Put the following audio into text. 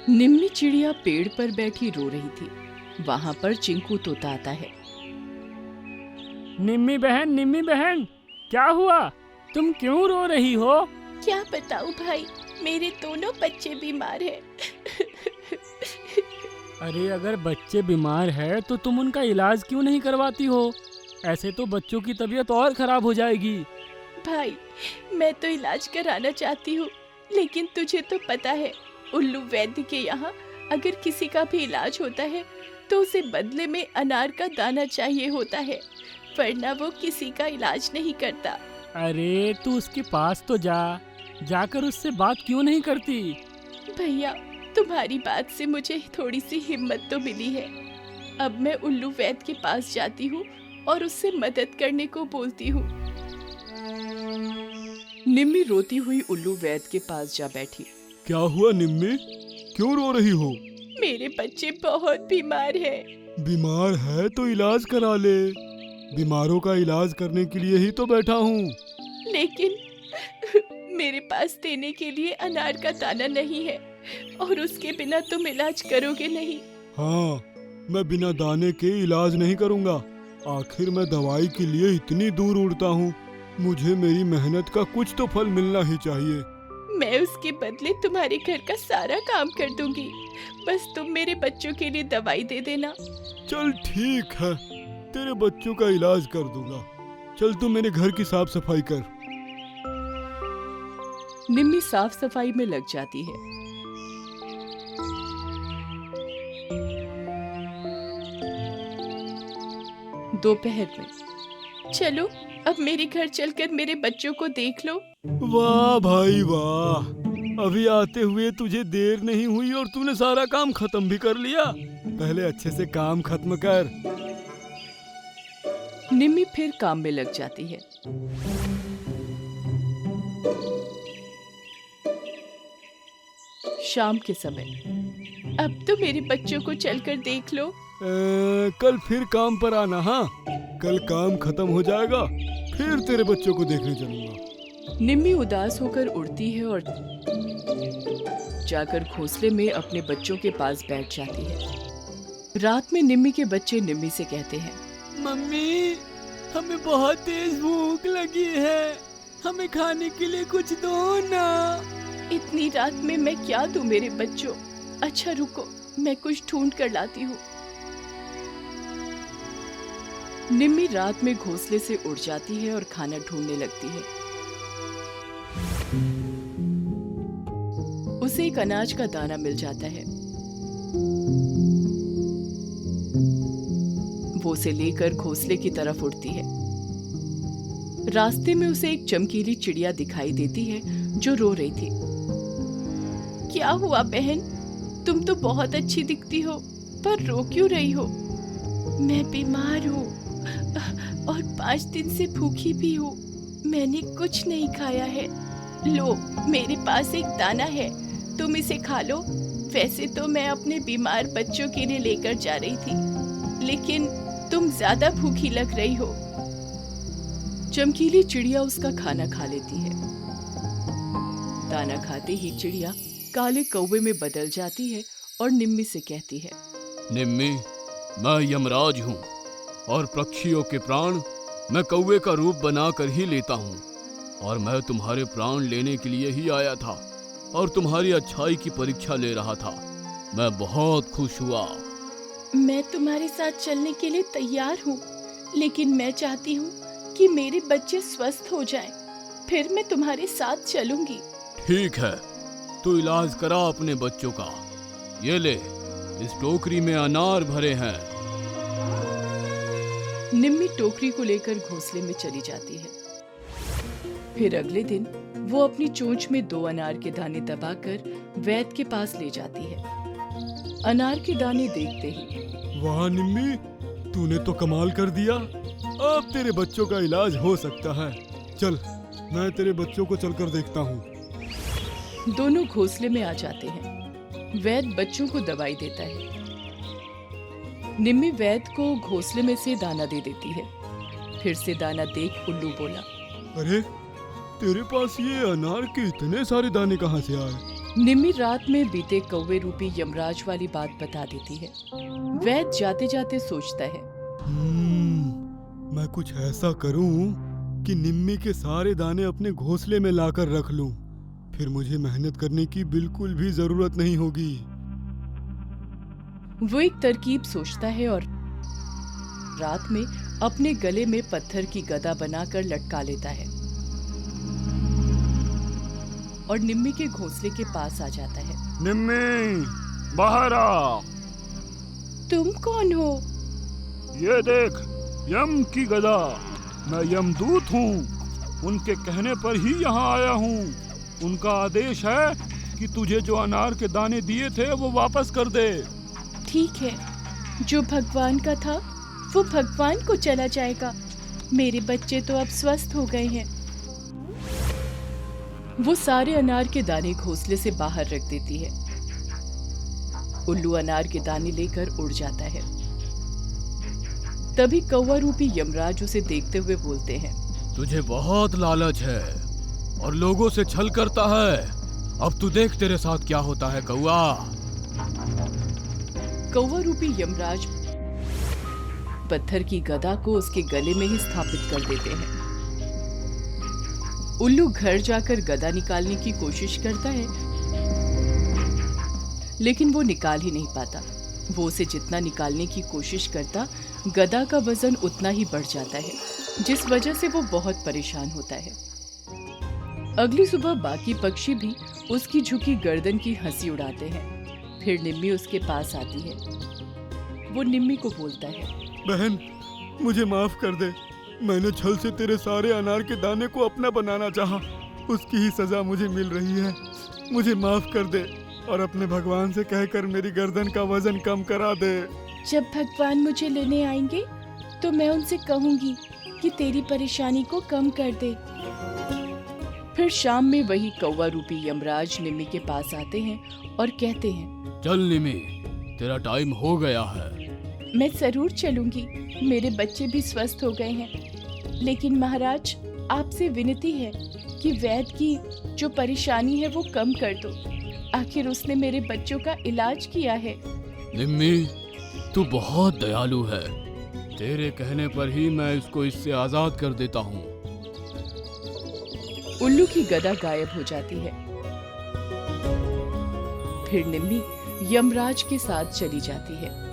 निम्मी चिड़िया पेड़ पर बैठी रो रही थी। वहां पर चिंकू तोता आता है। निम्मी बहन, क्या हुआ? तुम क्यों रो रही हो? क्या बताऊं भाई, मेरे दोनों बच्चे बीमार हैं। अरे अगर बच्चे बीमार है तो तुम उनका इलाज क्यों नहीं करवाती हो? ऐसे तो बच्चों की तबीयत और खराब हो जाएगी। भाई, मैं तो इलाज कराना चाहती हूँ, लेकिन तुझे तो पता है, उल्लू वैद्य के यहाँ अगर किसी का भी इलाज होता है तो उसे बदले में अनार का दाना चाहिए होता है, वरना वो किसी का इलाज नहीं करता। अरे तू उसके पास तो जाकर उससे बात क्यों नहीं करती? भैया, तुम्हारी बात से मुझे थोड़ी सी हिम्मत तो मिली है। अब मैं उल्लू वैद्य के पास जाती हूँ और उससे मदद करने को बोलती हूँ। निम्मी रोती हुई उल्लू वैद्य के पास जा बैठी। क्या हुआ निम्मी, क्यों रो रही हो? मेरे बच्चे बहुत बीमार हैं। बीमार है तो इलाज करा ले। बीमारों का इलाज करने के लिए ही तो बैठा हूँ। लेकिन मेरे पास देने के लिए अनार का दाना नहीं है और उसके बिना तुम इलाज करोगे नहीं। हाँ, मैं बिना दाने के इलाज नहीं करूँगा। आखिर मैं दवाई के लिए इतनी दूर उड़ता हूँ। मुझे मेरी मेहनत का कुछ तो फल मिलना ही चाहिए। मैं उसके बदले तुम्हारे घर का सारा काम कर दूंगी, बस तुम मेरे बच्चों के लिए दवाई दे देना। चल ठीक है, तेरे बच्चों का इलाज कर दूंगा। चल तू मेरे घर की साफ सफाई कर। निम्मी साफ सफाई में लग जाती है। दोपहर में, चलो अब मेरे घर चलकर मेरे बच्चों को देख लो। वाह भाई वाह, अभी आते हुए तुझे देर नहीं हुई और तूने सारा काम खत्म भी कर लिया। पहले अच्छे से काम खत्म कर। निम्मी फिर काम में लग जाती है। शाम के समय, अब तो मेरे बच्चों को चलकर देख लो। कल फिर काम पर आना। हाँ, कल काम खत्म हो जाएगा, फिर तेरे बच्चों को देखने चलूंगा। निम्मी उदास होकर उड़ती है और जाकर घोंसले में अपने बच्चों के पास बैठ जाती है। रात में निम्मी के बच्चे निम्मी से कहते हैं, मम्मी, हमें बहुत तेज भूख लगी है, हमें खाने के लिए कुछ दो ना। इतनी रात में मैं क्या दूं मेरे बच्चों? अच्छा रुको, मैं कुछ ढूंढ कर लाती हूँ। निम्मी रात में घोंसले से उड़ जाती है और खाना ढूंढने लगती है। उसे एक अनाज का दाना मिल जाता है। वो उसे लेकर घोंसले की तरफ उड़ती है। रास्ते में उसे एक चमकीली चिड़िया दिखाई देती है जो रो रही थी। क्या हुआ बहन, तुम तो बहुत अच्छी दिखती हो, पर रो क्यों रही हो? मैं बीमार हूँ और 5 दिन से भूखी भी हूँ। मैंने कुछ नहीं खाया है। लो, मेरे पास एक दाना है, तुम इसे खा लो। वैसे तो मैं अपने बीमार बच्चों के लिए लेकर जा रही थी, लेकिन तुम ज्यादा भूखी लग रही हो। चमकीली चिड़िया उसका खाना खा लेती है। दाना खाते ही चिड़िया काले कौवे में बदल जाती है और निम्मी से कहती है, निम्मी, मैं यमराज हूँ और पक्षियों के प्राण मैं कौवे का रूप बनाकर ही लेता हूँ, और मैं तुम्हारे प्राण लेने के लिए ही आया था और तुम्हारी अच्छाई की परीक्षा ले रहा था। मैं बहुत खुश हुआ। मैं तुम्हारे साथ चलने के लिए तैयार हूँ, लेकिन मैं चाहती हूँ कि मेरे बच्चे स्वस्थ हो जाएं, फिर मैं तुम्हारे साथ चलूंगी। ठीक है, तू इलाज करा अपने बच्चों का। ये ले, इस टोकरी में अनार भरे हैं। निम्मी टोकरी को लेकर घोंसले में चली जाती है। फिर अगले दिन वो अपनी चोंच में 2 अनार के दाने दबाकर वैद्य के पास ले जाती है। अनार के दाने देखते ही, वाह निम्मी, तूने तो कमाल कर दिया। अब तेरे बच्चों का इलाज हो सकता है। चल, मैं तेरे बच्चों को चलकर देखता हूँ। दोनों घोंसले में आ जाते हैं। वैद्य बच्चों को दवाई देता है। निम्मी वैद्य को घोंसले में से दाना दे देती है। फिर से दाना देख उल्लू बोला, अरे, तेरे पास ये अनार के इतने सारे दाने कहाँ से आए? निम्मी रात में बीते कौवे रूपी यमराज वाली बात बता देती है। वैद्य जाते जाते सोचता है, मैं कुछ ऐसा करूं कि निम्मी के सारे दाने अपने घोंसले में लाकर रख लूं। फिर मुझे मेहनत करने की बिल्कुल भी जरूरत नहीं होगी। वो एक तरकीब सोचता है और रात में अपने गले में पत्थर की गदा बनाकर लटका लेता है और निम्मी के घोंसले के पास आ जाता है। निम्मी, बाहर आ। तुम कौन हो? ये देख, यम की गदा। मैं यमदूत हूँ। उनके कहने पर ही यहाँ आया हूँ। उनका आदेश है कि तुझे जो अनार के दाने दिए थे वो वापस कर दे। ठीक है, जो भगवान का था वो भगवान को चला जाएगा। मेरे बच्चे तो अब स्वस्थ हो गए हैं। वो सारे अनार के दाने घोंसले से बाहर रख देती है। उल्लू अनार के दाने लेकर उड़ जाता है। तभी कौवा रूपी यमराज उसे देखते हुए बोलते हैं, तुझे बहुत लालच है और लोगों से छल करता है। अब तू देख तेरे साथ क्या होता है कौवा। कौवा रूपी यमराज पत्थर की गदा को उसके गले में ही स्थापित कर देते हैं। उल्लू घर जाकर गदा निकालने की कोशिश करता है, लेकिन वो निकाल ही नहीं पाता। वो उसे जितना निकालने की कोशिश करता, गदा का वजन उतना ही बढ़ जाता है, जिस वजह से वो बहुत परेशान होता है। अगली सुबह बाकी पक्षी भी उसकी झुकी गर्दन की हंसी उड़ाते हैं। फिर निम्मी उसके पास आती है। वो निम्मी को बोलता है, बहन, मुझे माफ कर दे। मैंने छल से तेरे सारे अनार के दाने को अपना बनाना चाहा। उसकी ही सजा मुझे मिल रही है। मुझे माफ कर दे और अपने भगवान से कहकर मेरी गर्दन का वजन कम करा दे। जब भगवान मुझे लेने आएंगे तो मैं उनसे कहूंगी कि तेरी परेशानी को कम कर दे। फिर शाम में वही कौवा रूपी यमराज निम्मी के पास आते हैं और कहते हैं, चल निम्मी, तेरा टाइम हो गया है। मैं जरूर चलूंगी। मेरे बच्चे भी स्वस्थ हो गए हैं। लेकिन महाराज, आपसे विनती है कि वैद्य की जो परेशानी है वो कम कर दो। आखिर उसने मेरे बच्चों का इलाज किया है। निम्मी, तू बहुत दयालु है। तेरे कहने पर ही मैं इसको इससे आजाद कर देता हूँ। उल्लू की गदा गायब हो जाती है। फिर निम्मी यमराज के साथ चली जाती है।